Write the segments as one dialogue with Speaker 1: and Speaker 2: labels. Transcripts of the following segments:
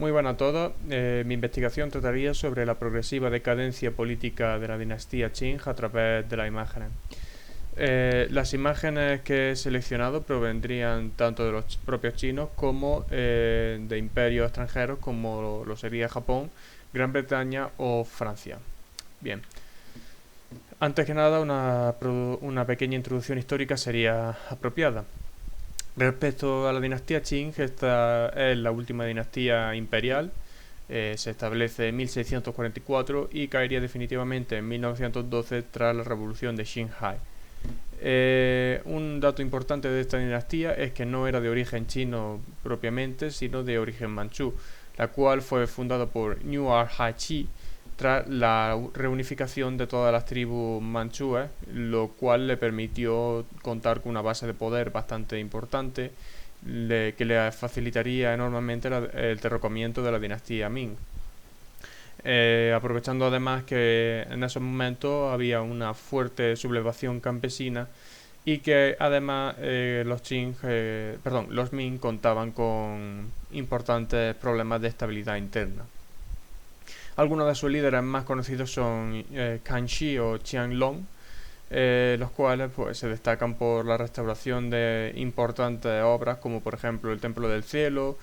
Speaker 1: Muy buenas a todos. Mi investigación trataría sobre la progresiva decadencia política de la dinastía Qing a través de las imágenes. Las imágenes que he seleccionado provendrían tanto de los propios chinos como de imperios extranjeros como lo sería Japón, Gran Bretaña o Francia. Bien, antes que nada una pequeña introducción histórica sería apropiada. Respecto a la dinastía Qing, esta es la última dinastía imperial. Se establece en 1644 y caería definitivamente en 1912 tras la revolución de Xinhai. Un dato importante de esta dinastía es que no era de origen chino propiamente, sino de origen manchú, la cual fue fundada por Nuar Hachi tras la reunificación de todas las tribus manchúes, lo cual le permitió contar con una base de poder bastante importante que le facilitaría enormemente el derrocamiento de la dinastía Ming. Aprovechando además que en esos momentos había una fuerte sublevación campesina y que además los Ming contaban con importantes problemas de estabilidad interna. Algunos de sus líderes más conocidos son Kangxi o Qianlong, los cuales pues, se destacan por la restauración de importantes obras como por ejemplo el Templo del Cielo,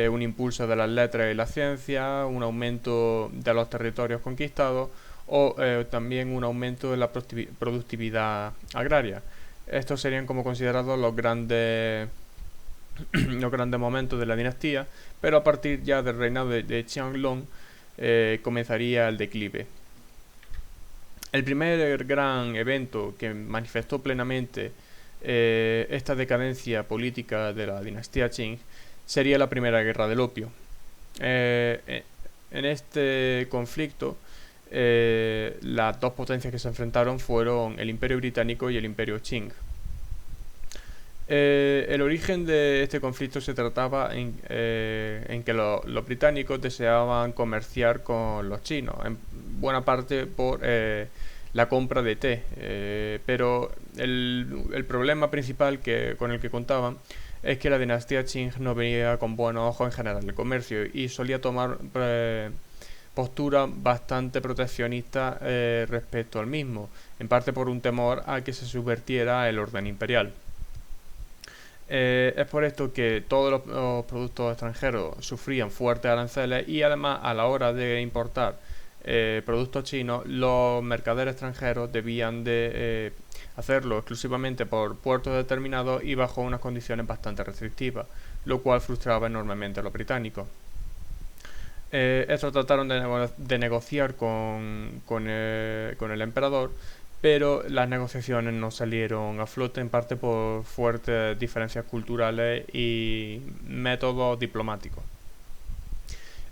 Speaker 1: un impulso de las letras y la ciencia, un aumento de los territorios conquistados o también un aumento de la productividad agraria. Estos serían como considerados los grandes momentos de la dinastía, pero a partir ya del reinado de Qianlong comenzaría el declive. El primer gran evento que manifestó plenamente esta decadencia política de la dinastía Qing sería la Primera Guerra del Opio. En este conflicto, las dos potencias que se enfrentaron fueron el Imperio Británico y el Imperio Qing. El origen de este conflicto se trataba en que los británicos deseaban comerciar con los chinos, en buena parte por la compra de té, pero el problema principal con el que contaban es que la dinastía Qing no veía con buenos ojos en general el comercio y solía tomar postura bastante proteccionista respecto al mismo, en parte por un temor a que se subvertiera el orden imperial. Es por esto que todos los productos extranjeros sufrían fuertes aranceles y además a la hora de importar productos chinos, los mercaderes extranjeros debían de hacerlo exclusivamente por puertos determinados y bajo unas condiciones bastante restrictivas, lo cual frustraba enormemente a los británicos. Estos trataron de negociar con el emperador, pero las negociaciones no salieron a flote en parte por fuertes diferencias culturales y métodos diplomáticos.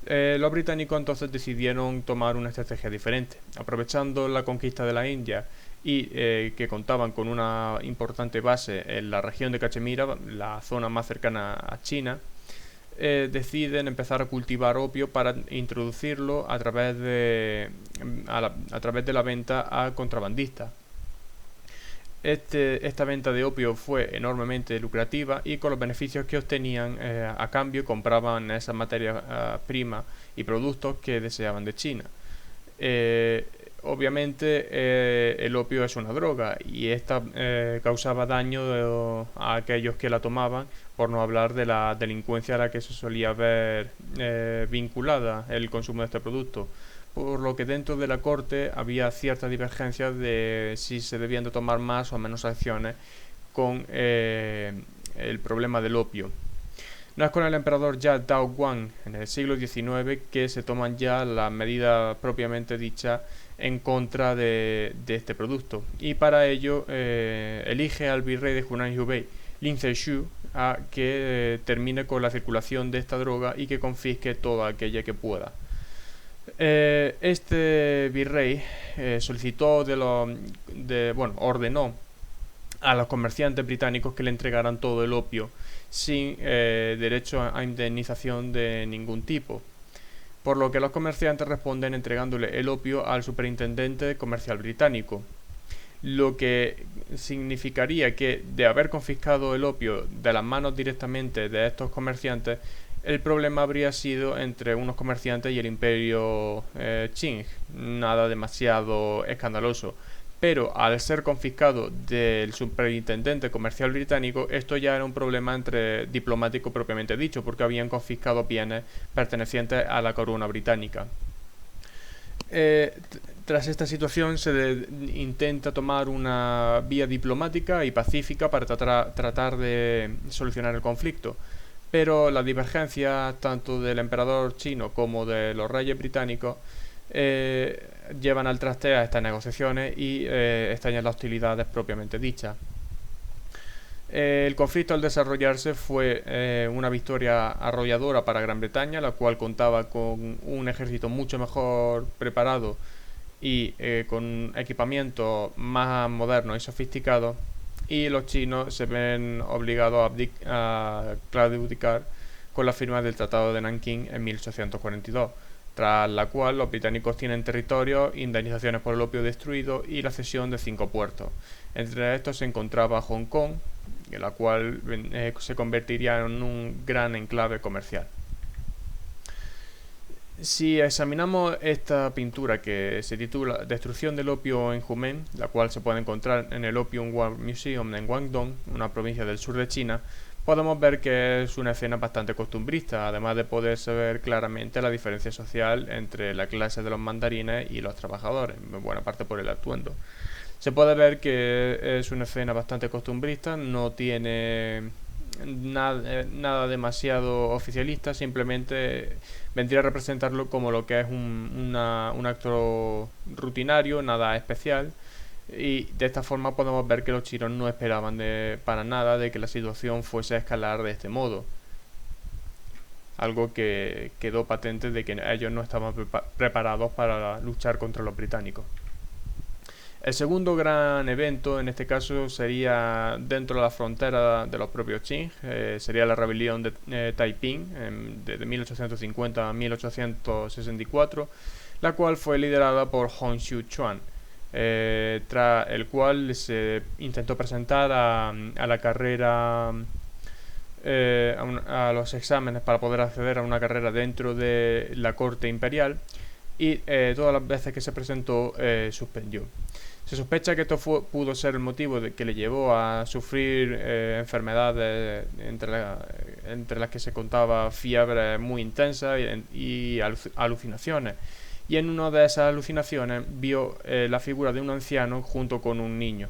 Speaker 1: Los británicos entonces decidieron tomar una estrategia diferente, aprovechando la conquista de la India y que contaban con una importante base en la región de Cachemira, la zona más cercana a China. Deciden empezar a cultivar opio para introducirlo a través de la venta a contrabandistas. Esta venta de opio fue enormemente lucrativa y con los beneficios que obtenían a cambio compraban esas materias primas y productos que deseaban de China. Obviamente el opio es una droga y esta causaba daño a aquellos que la tomaban, por no hablar de la delincuencia a la que se solía ver vinculada el consumo de este producto, por lo que dentro de la corte había ciertas divergencias de si se debían de tomar más o menos acciones con el problema del opio. No es con el emperador ya Dao Guang en el siglo XIX que se toman ya las medidas propiamente dichas en contra de este producto, y para ello elige al virrey de Hunan y Hubei, Lin Zexu, a que termine con la circulación de esta droga y que confisque toda aquella que pueda. Este virrey ordenó a los comerciantes británicos que le entregaran todo el opio sin derecho a indemnización de ningún tipo, por lo que los comerciantes responden entregándole el opio al superintendente comercial británico, lo que significaría que de haber confiscado el opio de las manos directamente de estos comerciantes, el problema habría sido entre unos comerciantes y el imperio Qing, nada demasiado escandaloso. Pero al ser confiscado del superintendente comercial británico, esto ya era un problema entre diplomático propiamente dicho, porque habían confiscado bienes pertenecientes a la corona británica. Tras esta situación se intenta tomar una vía diplomática y pacífica para tratar de solucionar el conflicto, pero las divergencias tanto del emperador chino como de los reyes británicos llevan al traste a estas negociaciones y estallan las hostilidades propiamente dichas. El conflicto al desarrollarse fue una victoria arrolladora para Gran Bretaña, la cual contaba con un ejército mucho mejor preparado y con equipamiento más moderno y sofisticado, y los chinos se ven obligados a claudicar con la firma del Tratado de Nankín en 1842, tras la cual los británicos tienen territorio, indemnizaciones por el opio destruido y la cesión de 5 puertos. Entre estos se encontraba Hong Kong, la cual se convertiría en un gran enclave comercial. Si examinamos esta pintura que se titula Destrucción del opio en Humen, la cual se puede encontrar en el Opium War Museum en Guangdong, una provincia del sur de China, podemos ver que es una escena bastante costumbrista, además de poderse ver claramente la diferencia social entre la clase de los mandarines y los trabajadores, en buena parte por el atuendo. Se puede ver que es una escena bastante costumbrista, no tiene nada demasiado oficialista, simplemente vendría a representarlo como lo que es un acto rutinario, nada especial, y de esta forma podemos ver que los chinos no esperaban para nada de que la situación fuese a escalar de este modo, algo que quedó patente de que ellos no estaban preparados para luchar contra los británicos. El segundo gran evento en este caso sería dentro de la frontera de los propios Qing, sería la rebelión de Taiping de 1850 a 1864, la cual fue liderada por Hong Xiuquan, tras el cual se intentó presentar a la carrera, a los exámenes para poder acceder a una carrera dentro de la corte imperial, y todas las veces que se presentó suspendió. Se sospecha que esto pudo ser el motivo que le llevó a sufrir enfermedades entre las que se contaba fiebre muy intensa y alucinaciones. Y en una de esas alucinaciones vio la figura de un anciano junto con un niño.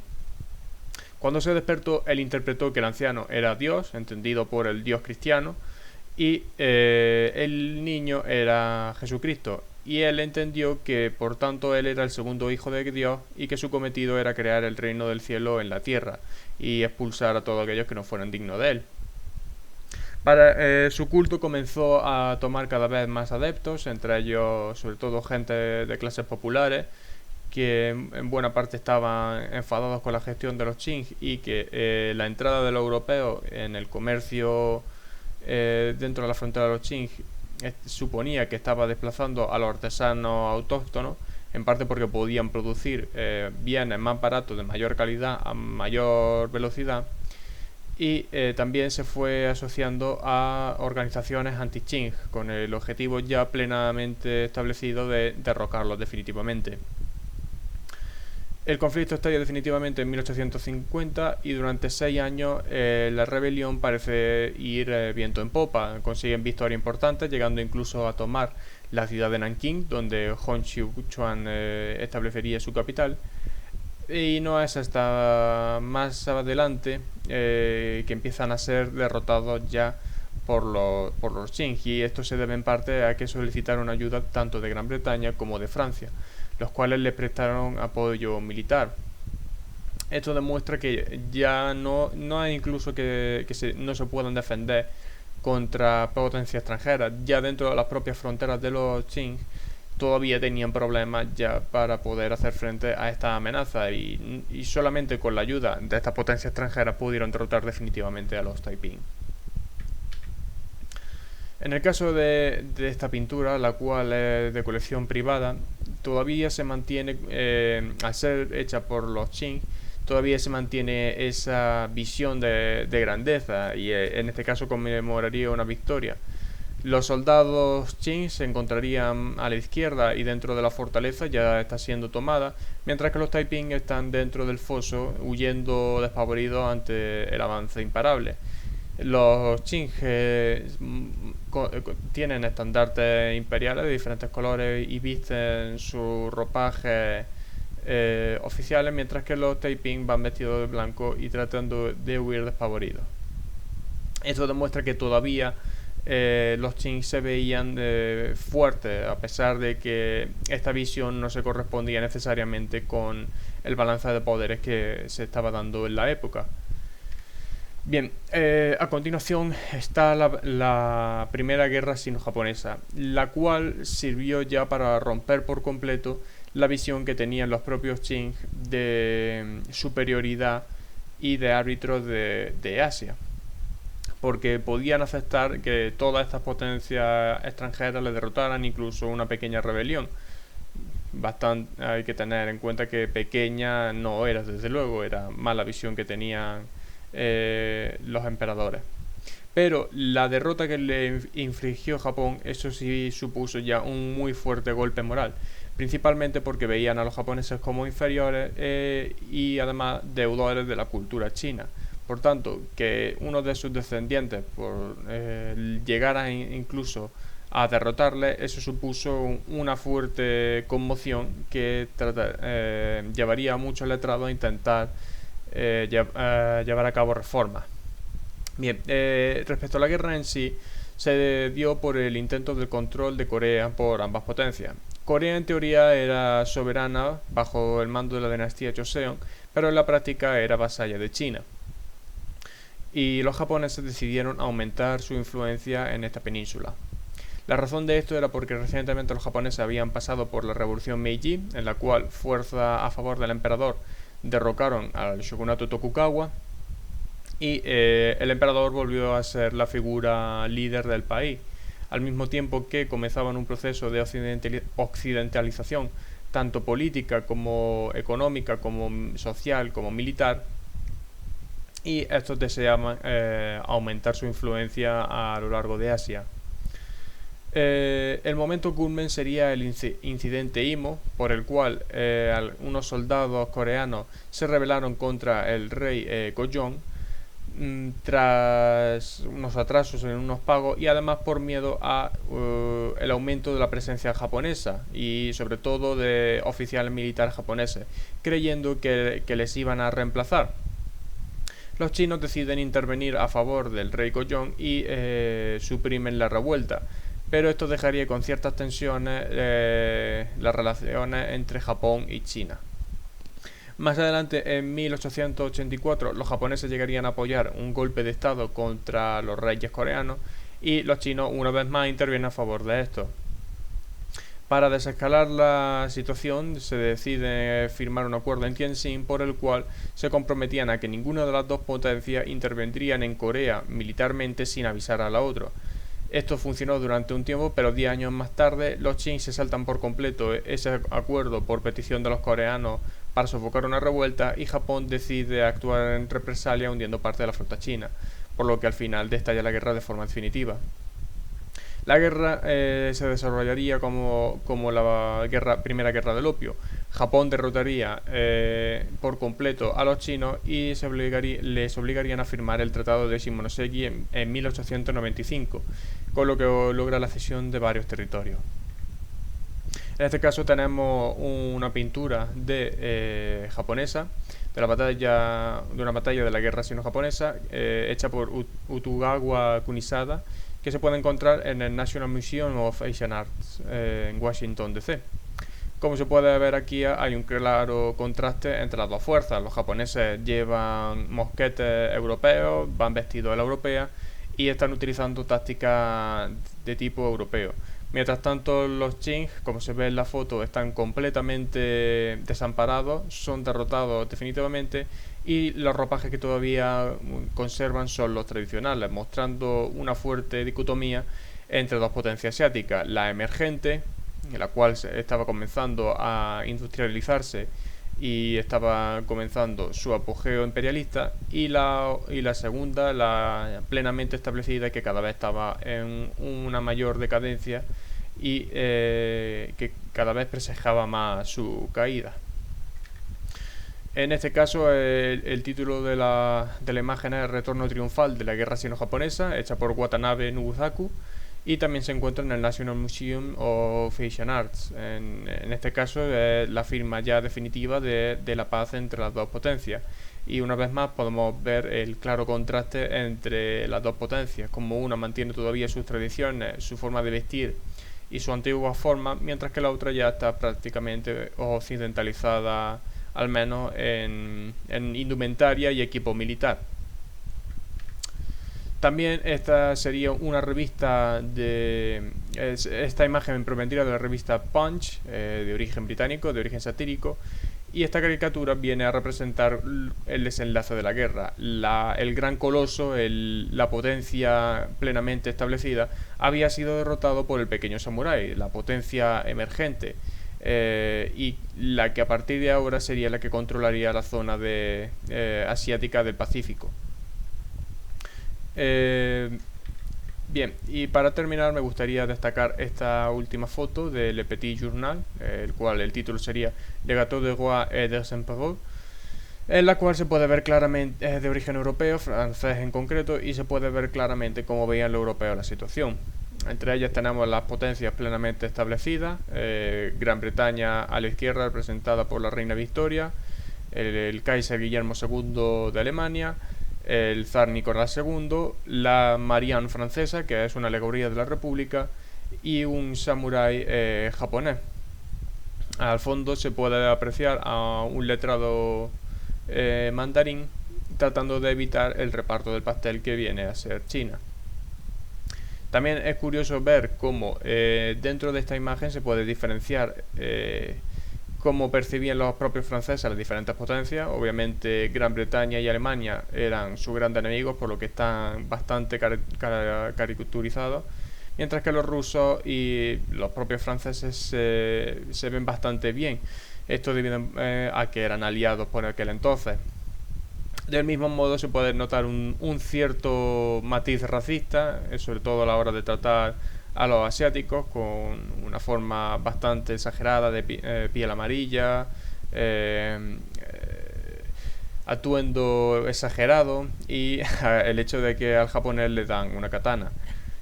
Speaker 1: Cuando se despertó, él interpretó que el anciano era Dios, entendido por el Dios cristiano, y el niño era Jesucristo. Y él entendió que por tanto él era el segundo hijo de Dios y que su cometido era crear el reino del cielo en la tierra y expulsar a todos aquellos que no fueran dignos de él. Su culto comenzó a tomar cada vez más adeptos, entre ellos sobre todo gente de clases populares que en buena parte estaban enfadados con la gestión de los Qing y que la entrada de los europeos en el comercio dentro de la frontera de los Qing suponía que estaba desplazando a los artesanos autóctonos, en parte porque podían producir bienes más baratos, de mayor calidad, a mayor velocidad, y también se fue asociando a organizaciones anti-Qing con el objetivo ya plenamente establecido de derrocarlos definitivamente. El conflicto estalla definitivamente en 1850 y durante 6 años la rebelión parece ir viento en popa. Consiguen victorias importantes, llegando incluso a tomar la ciudad de Nankín, donde Hong Xiuquan establecería su capital. Y no es hasta más adelante que empiezan a ser derrotados ya por los Qing, y esto se debe en parte a que solicitaron ayuda tanto de Gran Bretaña como de Francia, los cuales le prestaron apoyo militar. Esto demuestra que ya no hay incluso que no se puedan defender contra potencias extranjeras. Ya dentro de las propias fronteras de los Qing todavía tenían problemas ya para poder hacer frente a esta amenaza, y solamente con la ayuda de estas potencias extranjeras pudieron derrotar definitivamente a los Taiping. En el caso de esta pintura, la cual es de colección privada, todavía se mantiene, al ser hecha por los Qing, todavía se mantiene esa visión de grandeza, y en este caso conmemoraría una victoria. Los soldados Qing se encontrarían a la izquierda y dentro de la fortaleza ya está siendo tomada, mientras que los Taiping están dentro del foso huyendo despavoridos ante el avance imparable. Los Qing tienen estandartes imperiales de diferentes colores y visten sus ropajes oficiales, mientras que los Taiping van vestidos de blanco y tratando de huir despavoridos. Esto demuestra que todavía los Qing se veían fuertes, a pesar de que esta visión no se correspondía necesariamente con el balance de poderes que se estaba dando en la época. Bien, a continuación está la Primera Guerra Sino-Japonesa, la cual sirvió ya para romper por completo la visión que tenían los propios Qing de superioridad y de árbitros de Asia, porque podían aceptar que todas estas potencias extranjeras les derrotaran, incluso una pequeña rebelión. Bastante hay que tener en cuenta que pequeña no era, desde luego, era mala visión que tenían los emperadores. Pero la derrota que le infligió Japón, eso sí supuso ya un muy fuerte golpe moral, principalmente porque veían a los japoneses como inferiores y además deudores de la cultura china. Por tanto, que uno de sus descendientes llegara incluso a derrotarle, eso supuso una fuerte conmoción que llevaría a muchos letrados a intentar llevar a cabo reformas. Bien, respecto a la guerra en sí, se dio por el intento del control de Corea por ambas potencias. Corea en teoría era soberana bajo el mando de la dinastía Joseon, pero en la práctica era vasalla de China. Y los japoneses decidieron aumentar su influencia en esta península. La razón de esto era porque recientemente los japoneses habían pasado por la revolución Meiji, en la cual fuerzas a favor del emperador derrocaron al shogunato Tokugawa y el emperador volvió a ser la figura líder del país, al mismo tiempo que comenzaban un proceso de occidentalización, tanto política como económica, como social, como militar, y estos deseaban aumentar su influencia a lo largo de Asia. El momento culmen sería el incidente Imo, por el cual unos soldados coreanos se rebelaron contra el rey Gojong tras unos atrasos en unos pagos y además por miedo a el aumento de la presencia japonesa y sobre todo de oficiales militares japoneses, creyendo que les iban a reemplazar. Los chinos deciden intervenir a favor del rey Gojong y suprimen la revuelta, pero esto dejaría con ciertas tensiones las relaciones entre Japón y China. Más adelante, en 1884, los japoneses llegarían a apoyar un golpe de estado contra los reyes coreanos y los chinos una vez más intervienen a favor de esto. Para desescalar la situación se decide firmar un acuerdo en Tientsin por el cual se comprometían a que ninguna de las dos potencias intervendrían en Corea militarmente sin avisar a la otra. Esto funcionó durante un tiempo, pero 10 años más tarde los Qing se saltan por completo ese acuerdo por petición de los coreanos para sofocar una revuelta y Japón decide actuar en represalia hundiendo parte de la flota china, por lo que al final estalla la guerra de forma definitiva. La guerra se desarrollaría como la primera guerra del opio. Japón derrotaría por completo a los chinos y les obligarían a firmar el Tratado de Shimonoseki en 1895, con lo que logra la cesión de varios territorios. En este caso tenemos una pintura japonesa de una batalla de la guerra sino-japonesa hecha por Utogawa Kunisada, que se puede encontrar en el National Museum of Asian Arts en Washington DC. Como se puede ver aquí, hay un claro contraste entre las dos fuerzas. Los japoneses llevan mosquetes europeos, van vestidos a la europea y están utilizando tácticas de tipo europeo. Mientras tanto, los Qing, como se ve en la foto, están completamente desamparados, son derrotados definitivamente y los ropajes que todavía conservan son los tradicionales, mostrando una fuerte dicotomía entre dos potencias asiáticas, la emergente, la cual estaba comenzando a industrializarse y estaba comenzando su apogeo imperialista, y la segunda, la plenamente establecida, que cada vez estaba en una mayor decadencia y que cada vez presejaba más su caída. En este caso, el título de la imagen es Retorno triunfal de la guerra sino-japonesa, hecha por Watanabe Nobuzaku, y también se encuentra en el National Museum of Asian Arts. En este caso es la firma ya definitiva de la paz entre las dos potencias. Y una vez más podemos ver el claro contraste entre las dos potencias, como una mantiene todavía sus tradiciones, su forma de vestir y su antigua forma, mientras que la otra ya está prácticamente occidentalizada, al menos en indumentaria y equipo militar. También esta sería una revista esta imagen provendría de la revista Punch, de origen británico, de origen satírico, y esta caricatura viene a representar el desenlace de la guerra. El gran coloso, la potencia plenamente establecida, había sido derrotado por el pequeño samurái, la potencia emergente, y la que a partir de ahora sería la que controlaría la zona asiática del Pacífico. Bien, y para terminar me gustaría destacar esta última foto de Le Petit Journal, el título sería Le Gâteau de Roi et des Empereurs, en la cual se puede ver claramente, es de origen europeo, francés en concreto, y se puede ver claramente cómo veían los europeos la situación. Entre ellas tenemos las potencias plenamente establecidas, Gran Bretaña a la izquierda representada por la reina Victoria, el Kaiser Guillermo II de Alemania, el zar Nicolás II, la Marianne francesa, que es una alegoría de la República, y un samurái japonés. Al fondo se puede apreciar a un letrado mandarín tratando de evitar el reparto del pastel que viene a ser China. También es curioso ver cómo dentro de esta imagen se puede diferenciar cómo percibían los propios franceses las diferentes potencias. Obviamente Gran Bretaña y Alemania eran sus grandes enemigos, por lo que están bastante caricaturizados, mientras que los rusos y los propios franceses se ven bastante bien. Esto debido a que eran aliados por aquel entonces. Del mismo modo se puede notar un cierto matiz racista, sobre todo a la hora de tratar a los asiáticos, con una forma bastante exagerada de piel amarilla, atuendo exagerado, y el hecho de que al japonés le dan una katana.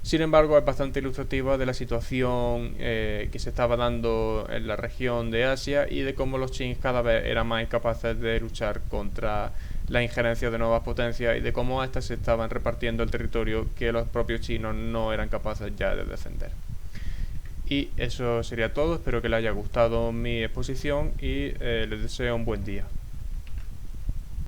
Speaker 1: Sin embargo, es bastante ilustrativa de la situación que se estaba dando en la región de Asia, y de cómo los chinos cada vez eran más incapaces de luchar contra la injerencia de nuevas potencias, y de cómo éstas se estaban repartiendo el territorio que los propios chinos no eran capaces ya de defender. Y eso sería todo. Espero que les haya gustado mi exposición y les deseo un buen día.